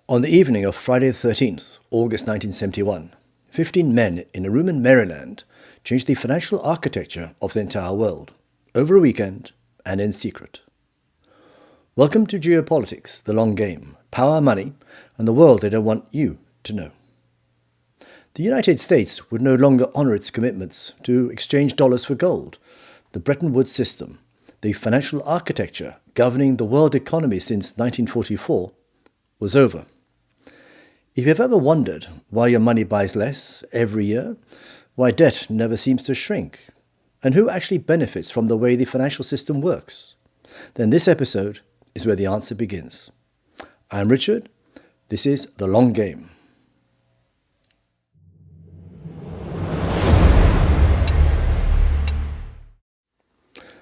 On the evening of Friday the 13th, August 1971, 15 men in a room in Maryland changed the financial architecture of the entire world, over a weekend and in secret. Welcome to Geopolitics, the long game, power, money, and the world they don't want you to know. The United States would no longer honor its commitments to exchange dollars for gold. The Bretton Woods system, the financial architecture governing the world economy since 1944, was over. If you've ever wondered why your money buys less every year, why debt never seems to shrink, and who actually benefits from the way the financial system works, then this episode is where the answer begins. I'm Richard. This is The Long Game.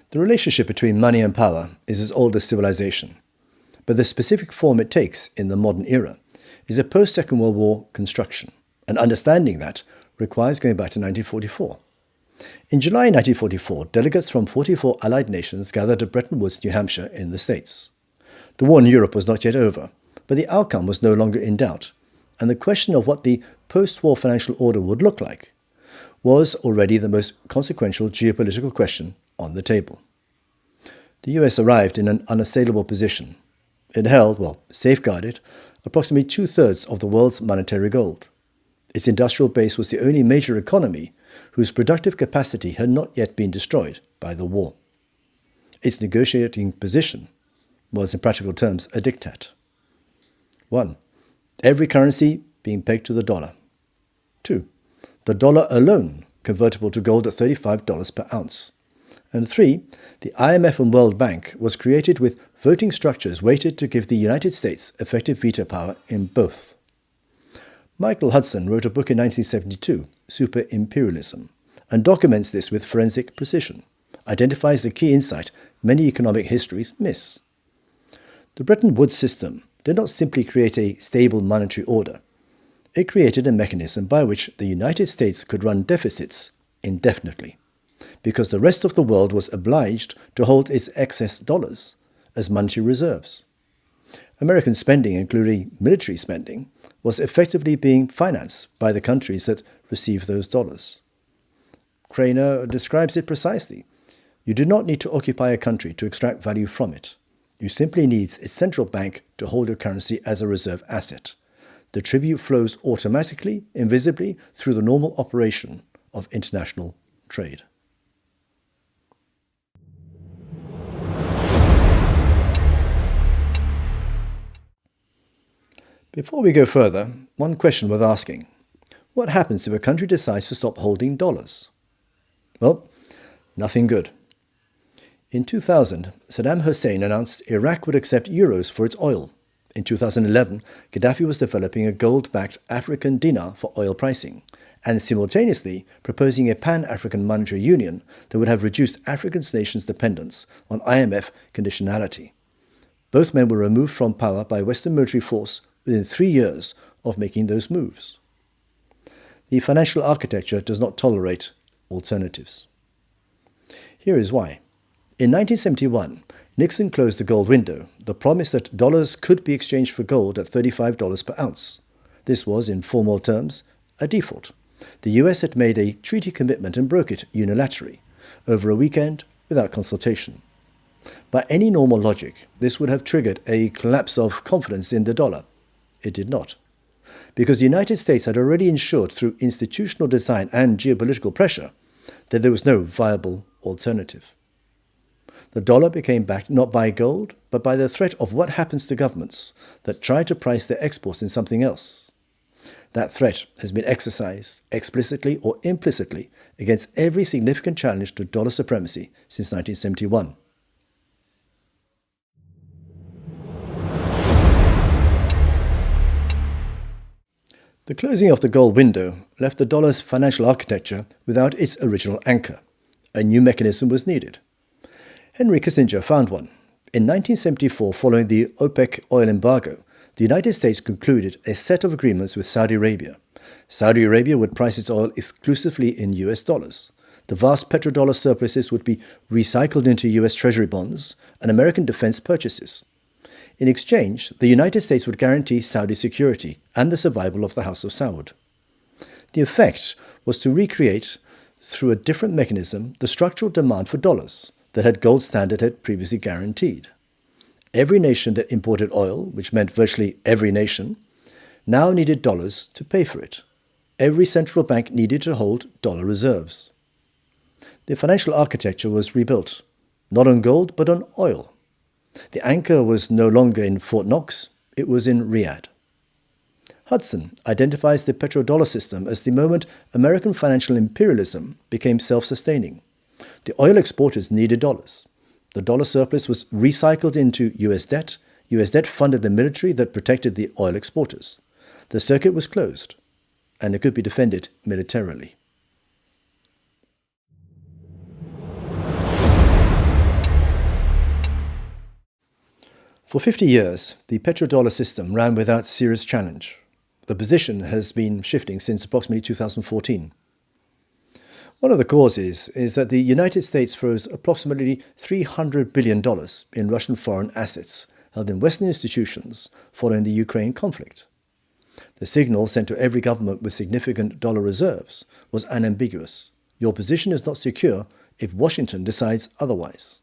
The relationship between money and power is as old as civilization, but the specific form it takes in the modern era is a post-Second World War construction, and understanding that requires going back to 1944. In July 1944, delegates from 44 Allied nations gathered at Bretton Woods, New Hampshire, in the States. The war in Europe was not yet over, but the outcome was no longer in doubt, and the question of what the post-war financial order would look like was already the most consequential geopolitical question on the table. The US arrived in an unassailable position. It held, safeguarded, approximately two-thirds of the world's monetary gold. Its industrial base was the only major economy whose productive capacity had not yet been destroyed by the war. Its negotiating position was, in practical terms, a diktat. 1. Every currency being pegged to the dollar. 2. The dollar alone convertible to gold at $35 per ounce. And 3. The IMF and World Bank was created with voting structures weighted to give the United States effective veto power in both. Michael Hudson wrote a book in 1972, Super Imperialism, and documents this with forensic precision, identifies the key insight many economic histories miss. The Bretton Woods system did not simply create a stable monetary order. It created a mechanism by which the United States could run deficits indefinitely, because the rest of the world was obliged to hold its excess dollars as monetary reserves. American spending, including military spending, was effectively being financed by the countries that received those dollars. Craner describes it precisely. You do not need to occupy a country to extract value from it. You simply need its central bank to hold your currency as a reserve asset. The tribute flows automatically, invisibly, through the normal operation of international trade. Before we go further, one question worth asking. What happens if a country decides to stop holding dollars? Well, nothing good. In 2000, Saddam Hussein announced Iraq would accept euros for its oil. In 2011, Gaddafi was developing a gold-backed African dinar for oil pricing, and simultaneously proposing a pan-African monetary union that would have reduced African nations' dependence on IMF conditionality. Both men were removed from power by Western military force within 3 years of making those moves. The financial architecture does not tolerate alternatives. Here is why. In 1971, Nixon closed the gold window, the promise that dollars could be exchanged for gold at $35 per ounce. This was, in formal terms, a default. The US had made a treaty commitment and broke it unilaterally, over a weekend without consultation. By any normal logic, this would have triggered a collapse of confidence in the dollar. It did not, because the United States had already ensured through institutional design and geopolitical pressure that there was no viable alternative. The dollar became backed not by gold, but by the threat of what happens to governments that try to price their exports in something else. That threat has been exercised explicitly or implicitly against every significant challenge to dollar supremacy since 1971. The closing of the gold window left the dollar's financial architecture without its original anchor. A new mechanism was needed. Henry Kissinger found one. In 1974, following the OPEC oil embargo, the United States concluded a set of agreements with Saudi Arabia. Saudi Arabia would price its oil exclusively in US dollars. The vast petrodollar surpluses would be recycled into US Treasury bonds and American defense purchases. In exchange, the United States would guarantee Saudi security and the survival of the House of Saud. The effect was to recreate, through a different mechanism, the structural demand for dollars that had gold standard had previously guaranteed. Every nation that imported oil, which meant virtually every nation, now needed dollars to pay for it. Every central bank needed to hold dollar reserves. The financial architecture was rebuilt, not on gold but on oil. The anchor was no longer in Fort Knox, it was in Riyadh. Hudson identifies the petrodollar system as the moment American financial imperialism became self-sustaining. The oil exporters needed dollars. The dollar surplus was recycled into US debt. US debt funded the military that protected the oil exporters. The circuit was closed, and it could be defended militarily. For 50 years, the petrodollar system ran without serious challenge. The position has been shifting since approximately 2014. One of the causes is that the United States froze approximately $300 billion in Russian foreign assets held in Western institutions following the Ukraine conflict. The signal sent to every government with significant dollar reserves was unambiguous. Your position is not secure if Washington decides otherwise.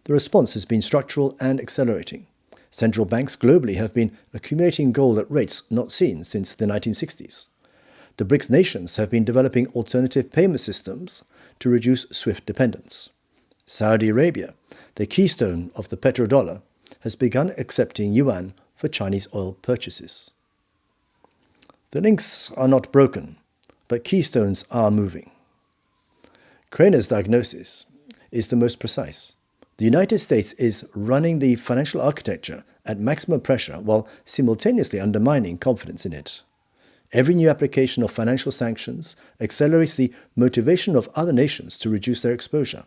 The response has been structural and accelerating. Central banks globally have been accumulating gold at rates not seen since the 1960s. The BRICS nations have been developing alternative payment systems to reduce SWIFT dependence. Saudi Arabia, the keystone of the petrodollar, has begun accepting yuan for Chinese oil purchases. The links are not broken, but keystones are moving. Craner's diagnosis is the most precise. The United States is running the financial architecture at maximum pressure while simultaneously undermining confidence in it. Every new application of financial sanctions accelerates the motivation of other nations to reduce their exposure.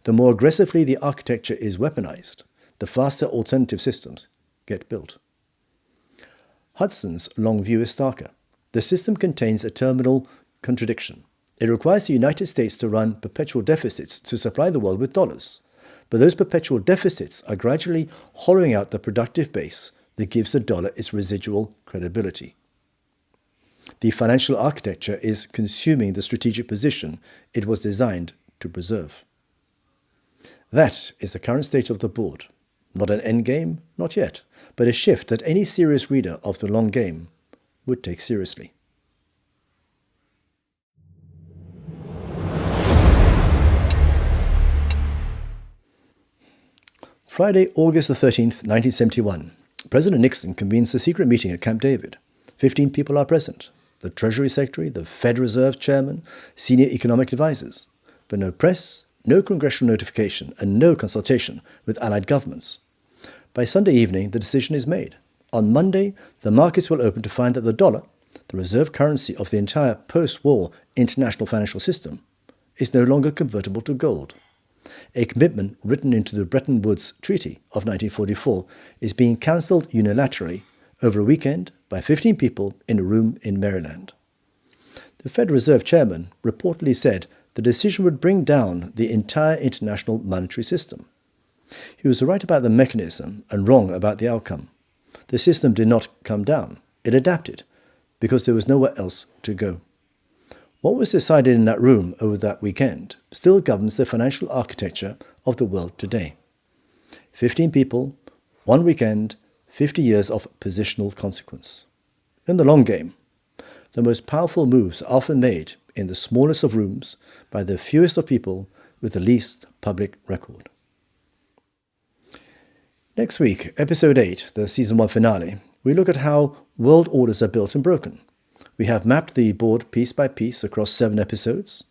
The more aggressively the architecture is weaponized, the faster alternative systems get built. Hudson's long view is starker. The system contains a terminal contradiction. It requires the United States to run perpetual deficits to supply the world with dollars. But those perpetual deficits are gradually hollowing out the productive base that gives the dollar its residual credibility. The financial architecture is consuming the strategic position it was designed to preserve. That is the current state of the board. Not an endgame, not yet, but a shift that any serious reader of the long game would take seriously. Friday, August the 13th, 1971. President Nixon convenes a secret meeting at Camp David. 15 people are present. The Treasury Secretary, the Fed Reserve Chairman, senior economic advisors. But no press, no congressional notification, and no consultation with allied governments. By Sunday evening, the decision is made. On Monday, the markets will open to find that the dollar, the reserve currency of the entire post-war international financial system, is no longer convertible to gold. A commitment written into the Bretton Woods Treaty of 1944 is being cancelled unilaterally over a weekend by 15 people in a room in Maryland. The Fed Reserve Chairman reportedly said the decision would bring down the entire international monetary system. He was right about the mechanism and wrong about the outcome. The system did not come down. It adapted because there was nowhere else to go. What was decided in that room over that weekend still governs the financial architecture of the world today. 15 people, one weekend, 50 years of positional consequence. In the long game, the most powerful moves are often made in the smallest of rooms by the fewest of people with the least public record. Next week, Episode 8, the Season 1 finale, we look at how world orders are built and broken. We have mapped the board piece by piece across 7 episodes.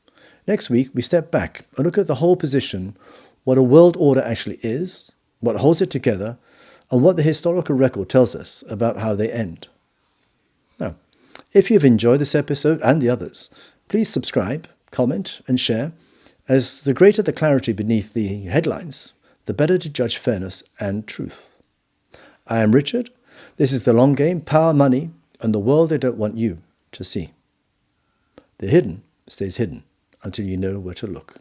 Next week, we step back and look at the whole position, what a world order actually is, what holds it together, and what the historical record tells us about how they end. Now, if you've enjoyed this episode and the others, please subscribe, comment, and share, as the greater the clarity beneath the headlines, the better to judge fairness and truth. I am Richard. This is The Long Game, Power, Money, and the world they don't want you to see. The hidden stays hidden until you know where to look.